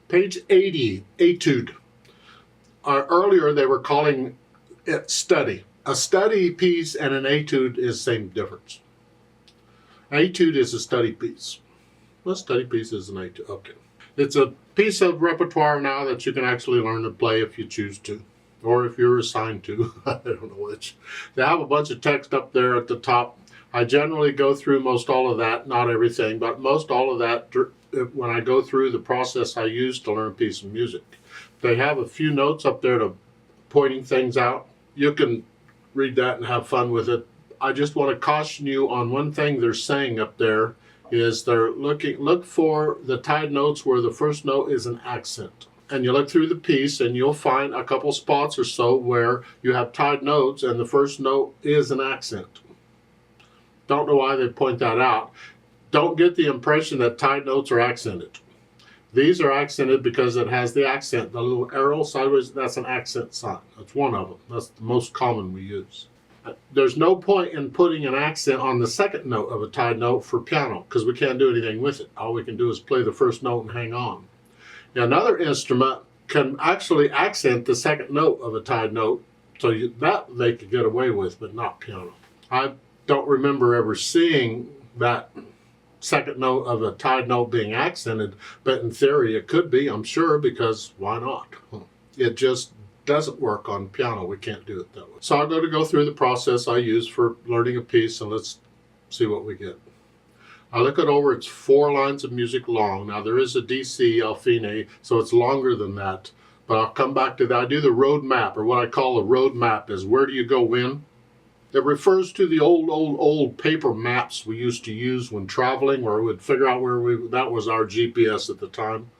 Page 80, Etude. Earlier they were calling it study. A study piece and an etude is the same difference. Etude is a study piece. Well, study piece is an etude. Okay. It's a piece of repertoire now that you can actually learn to play if you choose to, or if you're assigned to. I don't know which. They have a bunch of text up there at the top. I generally go through most all of that, not everything, but most all of that when I go through the process I use to learn a piece of music. They have a few notes up there to pointing things out. You can read that and have fun with it. I just want to caution you on one thing they're saying up there is they're look for the tied notes where the first note is an accent. And you look through the piece and you'll find a couple spots or so where you have tied notes and the first note is an accent. Don't know why they point that out. Don't get the impression that tied notes are accented. These are accented because it has the accent. The little arrow sideways, that's an accent sign. That's one of them. That's the most common we use. There's no point in putting an accent on the second note of a tied note for piano because we can't do anything with it. All we can do is play the first note and hang on. Another instrument can actually accent the second note of a tied note, so that they could get away with, but not piano. I don't remember ever seeing that second note of a tied note being accented, but in theory it could be, I'm sure, because why not? It just doesn't work on piano. We can't do it that way. So I'm going to go through the process I use for learning a piece, and let's see what we get. I look it over. It's 4 lines of music long. Now there is a DC Alfine, so it's longer than that, but I'll come back to that. I do the road map, or what I call a road map is where do you go when. It refers to the old paper maps we used to use when traveling, where we would figure out that was our GPS at the time.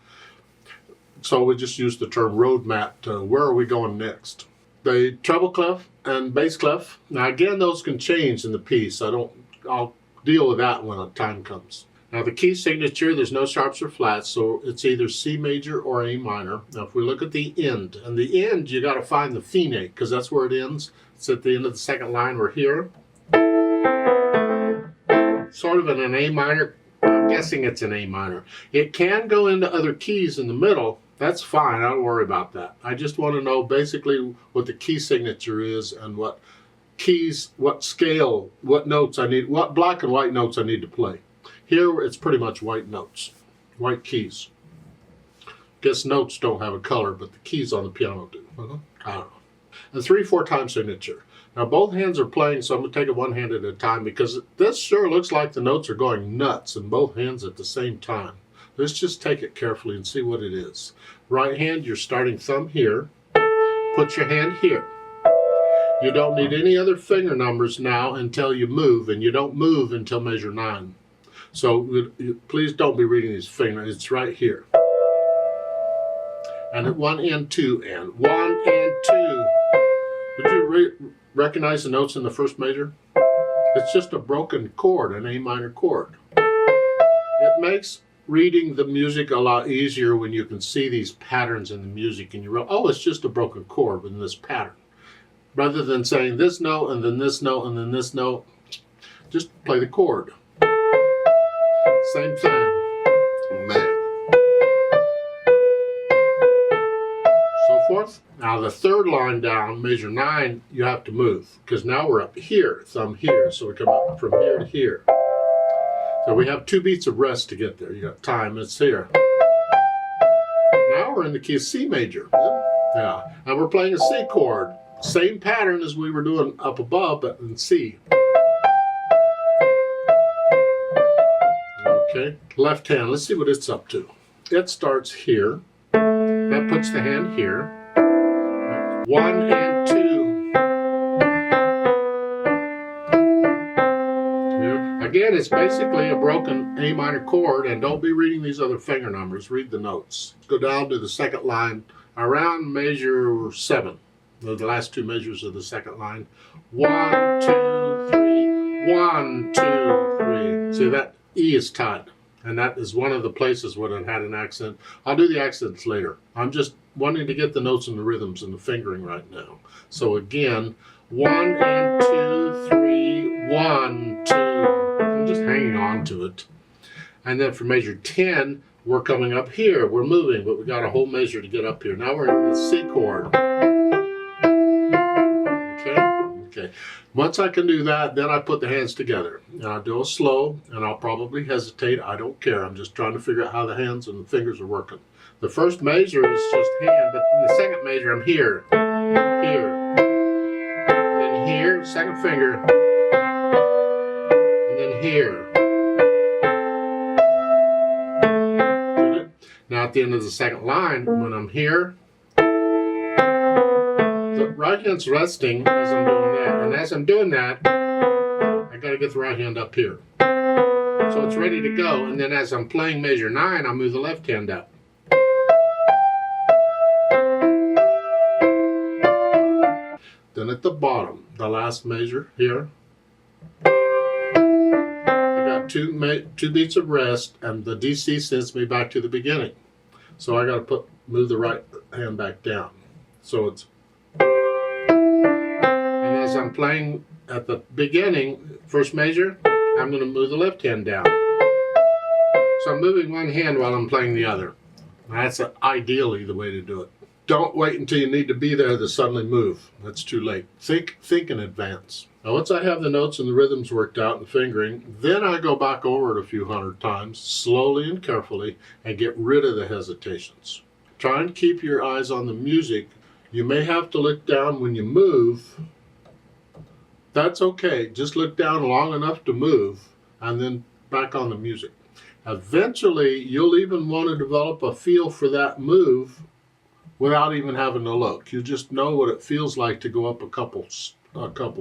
So we just use the term road map to where are we going next. The treble clef and bass clef. Now again, those can change in the piece. I'll deal with that when the time comes. Now the key signature, there's no sharps or flats, so it's either C major or A minor. Now if we look at the end, and the end you got to find the fine, because that's where it ends. It's at the end of the second line. We're here. Sort of in an A minor. I'm guessing it's an A minor. It can go into other keys in the middle. That's fine. I don't worry about that. I just want to know basically what the key signature is and what keys, what scale, what notes I need, what black and white notes I need to play. Here it's pretty much white notes, white keys. Guess notes don't have a color, but the keys on the piano do. I don't know. A 3/4 time signature. Now both hands are playing, so I'm going to take it one hand at a time because this sure looks like the notes are going nuts in both hands at the same time. Let's just take it carefully and see what it is. Right hand, you're starting thumb here. Put your hand here. You don't need any other finger numbers now until you move, and you don't move until measure 9. So please don't be reading these fingers. It's right here. And at 1 and 2 and 1 and 2. Would you recognize the notes in the first measure? It's just a broken chord, an A minor chord. It makes reading the music a lot easier when you can see these patterns in the music and you realize, oh, it's just a broken chord in this pattern. Rather than saying this note and then this note and then this note, just play the chord. Same thing. Man. So forth. Now the third line down, measure 9, you have to move because now we're up here, thumb here, so we come up from here to here. So we have 2 beats of rest to get there. You got time, it's here. Now we're in the key of C major. Yeah, and we're playing a C chord. Same pattern as we were doing up above, but in C. Okay, left hand, let's see what it's up to. It starts here. That puts the hand here. 1 and 2. Again, it's basically a broken A minor chord, and don't be reading these other finger numbers. Read the notes. Let's go down to the second line around measure 7. The last 2 measures of the second line. 1, 2, 3. 1, 2, 3. See, that E is tied, and that is one of the places where it had an accent. I'll do the accents later. I'm just wanting to get the notes and the rhythms and the fingering right now. So again, 1 and 2, 3, 1, 2. I'm just hanging on to it. And then for measure 10, we're coming up here. We're moving, but we got a whole measure to get up here. Now we're in the C chord. Okay. Once I can do that, then I put the hands together. And I'll do it slow, and I'll probably hesitate. I don't care. I'm just trying to figure out how the hands and the fingers are working. The first measure is just hand, but in the second measure, I'm here, here, and then here, second finger, and then here. Good. Now at the end of the second line, when I'm here, the right hand's resting as I'm doing that, and as I'm doing that, I got to get the right hand up here. So it's ready to go, and then as I'm playing measure 9, I'll move the left hand up. Then at the bottom, the last measure here, I got two beats of rest, and the DC sends me back to the beginning. So I got to move the right hand back down. So it's, and as I'm playing at the beginning, first measure, I'm going to move the left hand down. So I'm moving one hand while I'm playing the other. That's ideally the way to do it. Don't wait until you need to be there to suddenly move. That's too late. Think in advance. Now once I have the notes and the rhythms worked out and fingering, then I go back over it a few hundred times, slowly and carefully, and get rid of the hesitations. Try and keep your eyes on the music. You may have to look down when you move. That's okay. Just look down long enough to move, and then back on the music. Eventually, you'll even want to develop a feel for that move without even having to look. You just know what it feels like to go up a couple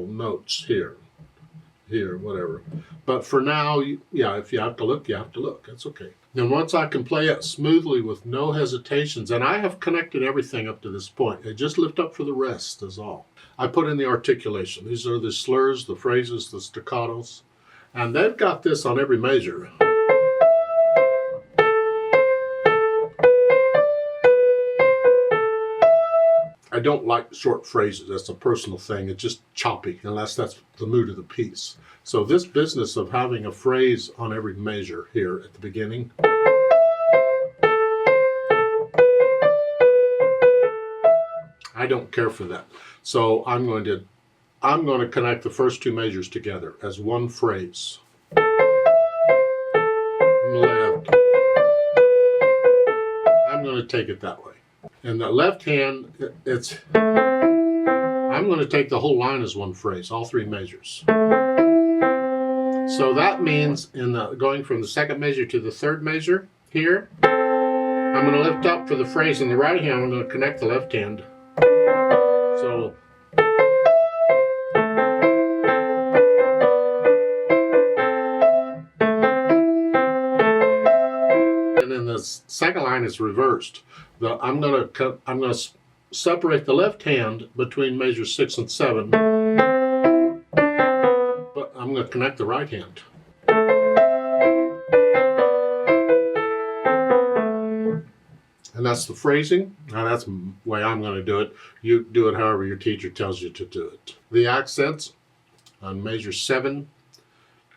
notes here, whatever. But for now, yeah, if you have to look, you have to look. That's okay. Then once I can play it smoothly with no hesitations, and I have connected everything up to this point, I just lift up for the rest is all. I put in the articulation. These are the slurs, the phrases, the staccatos, and they've got this on every measure. I don't like short phrases. That's a personal thing. It's just choppy, unless that's the mood of the piece. So this business of having a phrase on every measure here at the beginning, I don't care for that. So I'm going to connect the first two measures together as one phrase. Left. I'm going to take it that way. In the left hand, I'm going to take the whole line as one phrase, all three measures. So that means going from the second measure to the third measure here, I'm going to lift up for the phrase in the right hand, I'm going to connect the left hand. So and then the second line is reversed. I'm going to separate the left hand between measures 6 and 7, but I'm going to connect the right hand. And that's the phrasing. Now that's the way I'm going to do it. You do it however your teacher tells you to do it. The accents on measure 7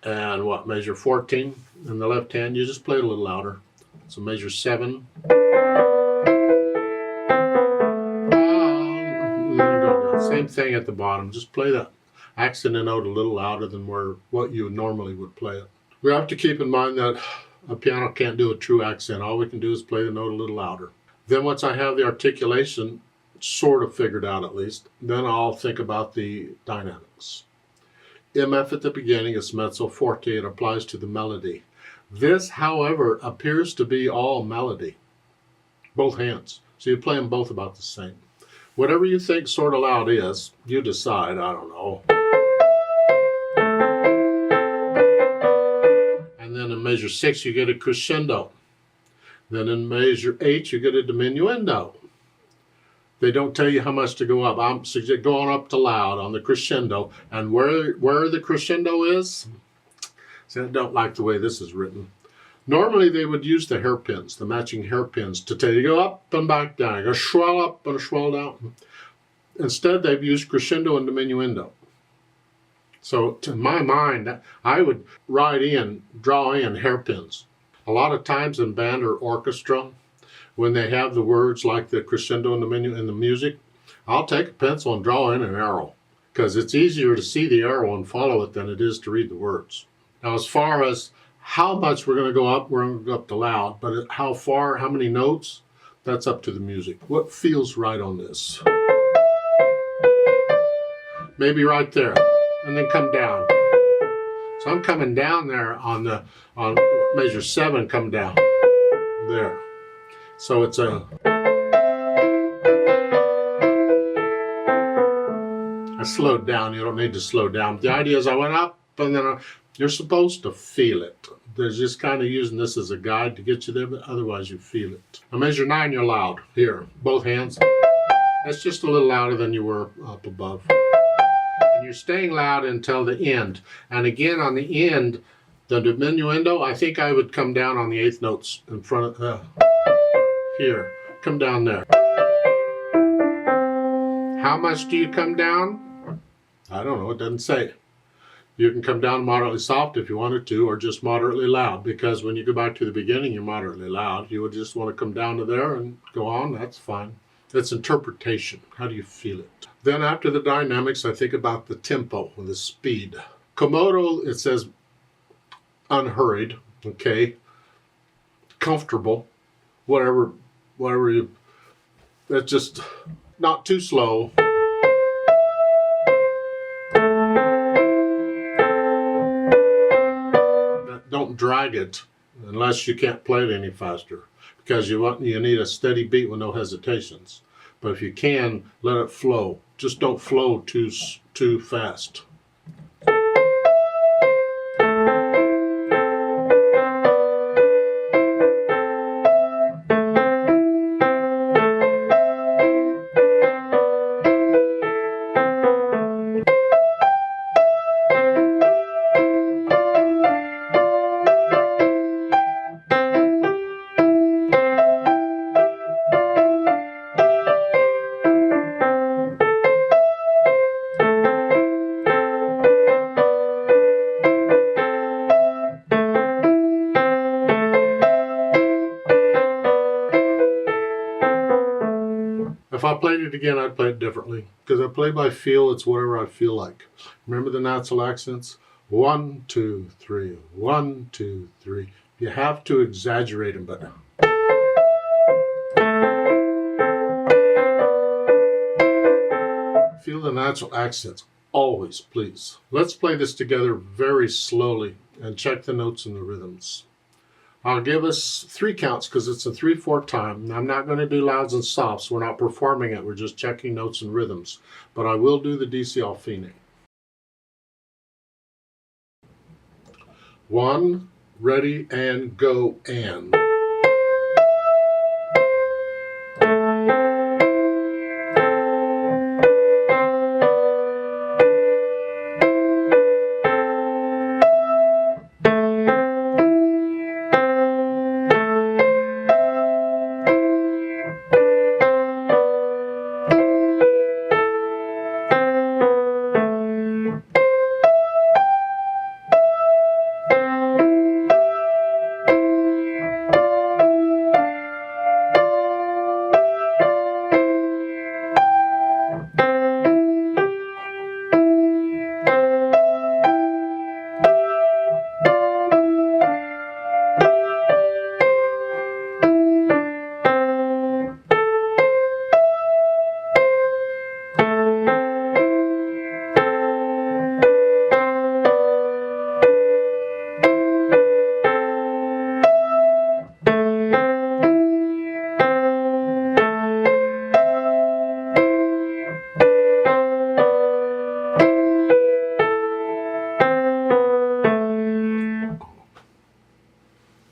and measure 14 in the left hand, you just play it a little louder. So measure 7. Same thing at the bottom. Just play that accent and note a little louder than what you normally would play it. We have to keep in mind that a piano can't do a true accent. All we can do is play the note a little louder. Then once I have the articulation sort of figured out at least, then I'll think about the dynamics. MF at the beginning is mezzo forte. It applies to the melody. This, however, appears to be all melody. Both hands. So you play them both about the same. Whatever you think sort of loud is, you decide, I don't know. And then in measure 6, you get a crescendo. Then in measure 8, you get a diminuendo. They don't tell you how much to go up. I'm going up to loud on the crescendo. And where the crescendo is, see, I don't like the way this is written. Normally they would use the hairpins, the matching hairpins, to tell you to go up and back down. You go swell up and swell down. Instead, they've used crescendo and diminuendo. So to my mind, I would draw in hairpins. A lot of times in band or orchestra, when they have the words like the crescendo in the menu in the music, I'll take a pencil and draw in an arrow, because it's easier to see the arrow and follow it than it is to read the words. Now, as far as how much we're going to go up, we're going to go up to loud, but how far, how many notes, that's up to the music. What feels right on this? Maybe right there, and then come down. So I'm coming down there on measure 7, come down there. So it's I slowed down. You don't need to slow down. The idea is I went up, and then you're supposed to feel it. They're just kind of using this as a guide to get you there, but otherwise you feel it. Now measure 9, you're loud. Here, both hands. That's just a little louder than you were up above. And you're staying loud until the end. And again, on the end, the diminuendo, I think I would come down on the 8th notes in front of, here, come down there. How much do you come down? I don't know, it doesn't say. You can come down moderately soft if you wanted to, or just moderately loud, because when you go back to the beginning, you're moderately loud. You would just want to come down to there and go on, that's fine. It's interpretation. How do you feel it? Then after the dynamics, I think about the tempo, the speed. Komodo, it says unhurried, okay, comfortable, whatever you, that's just not too slow. Don't drag it unless you can't play it any faster, because you need a steady beat with no hesitations. But if you can, let it flow. Just don't flow too fast. If I played it again, I'd play it differently, because I play by feel. It's whatever I feel like. Remember the natural accents? 1, 2, 3, 1, 2, 3. You have to exaggerate them, but feel the natural accents always, please. Let's play this together very slowly and check the notes and the rhythms. I'll give us 3 counts because it's a 3/4 time. I'm not going to do louds and softs. We're not performing it. We're just checking notes and rhythms. But I will do the DC al fine. 1, ready, and go, and.